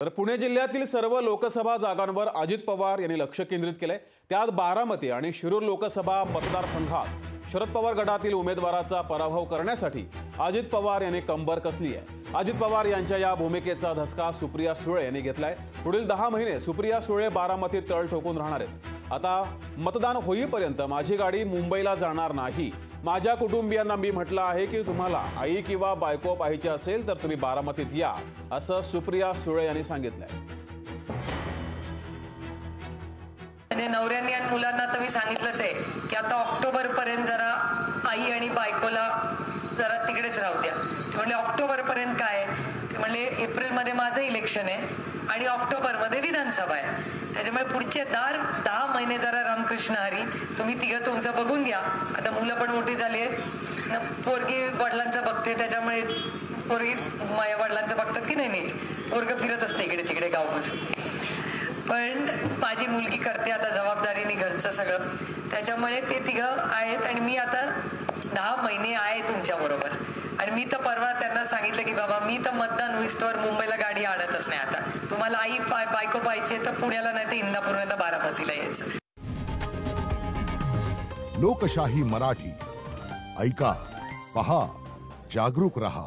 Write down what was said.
तर पुणे जिल्ह्यातील सर्व लोकसभा जागांवर अजित पवार यांनी लक्ष केंद्रित केलंय। त्यात बारामती आणि शिरूर लोकसभा मतदारसंघात शरद पवार गटातील उमेदवाराचा पराभव करण्यासाठी अजित पवार यांनी कंबर कसली आहे। अजित पवार यांच्या या भूमिकेचा धसका सुप्रिया सुळे यांनी घेतलाय। पुढील 10 महिने सुप्रिया सुळे बारामतीत तळ ठोकून राहणार आहेत। आता मतदान होईपर्यंत माझी गाडी मुंबईला जाणार नाही। माझ्या कुटुंबियांना मी म्हटलं आहे की तुम्हाला आई किंवा बायको पाहिजे असेल तर तुम्ही बारामतीत या, असं सुप्रिया सुळे यांनी सांगितलंय। नवऱ्यांनी आणि मुलांना तर मी सांगितलंच आहे की आता ऑक्टोबर पर्यंत जरा आई आणि बायकोला जरा तिकडेच राहू द्या। ते म्हणले ऑक्टोबर पर्यंत काय? ते म्हणले एप्रिल मध्ये माझं इलेक्शन आहे आणि ऑक्टोबर मध्ये विधानसभा आहे, त्याच्यामुळे पुढचे 10 महिने जरा रामकृष्ण हरी तुम्ही तिघं तुमचं बघून घ्या। आता मुलं पण मोठी झाली आहेत, पोरगी वडिलांचं बघते, त्याच्यामुळे पोरगी माझ्या वडिलांचं बघतात की नाही नीट, पोरग फिरत असते इकडे तिकडे गावभर, पण माझी मुलगी करते आता जबाबदारीने घरचं सगळं, त्याच्यामुळे ते तिघं आहेत आणि मी आता 10 महिने आहे तुमच्या बरोबर। आणि मी तर परवा त्यांना सांगितलं की बाबा मी तर मतदान होईस्तोवर मुंबईला गाडी आणतच नाही। आता तुम्हाला आई बायको पाहिजे तर पुण्याला नाही तर इंदापूर नाही तर बारामतीला यायचं। लोकशाही मराठी ऐका, पहा, जागरूक रहा।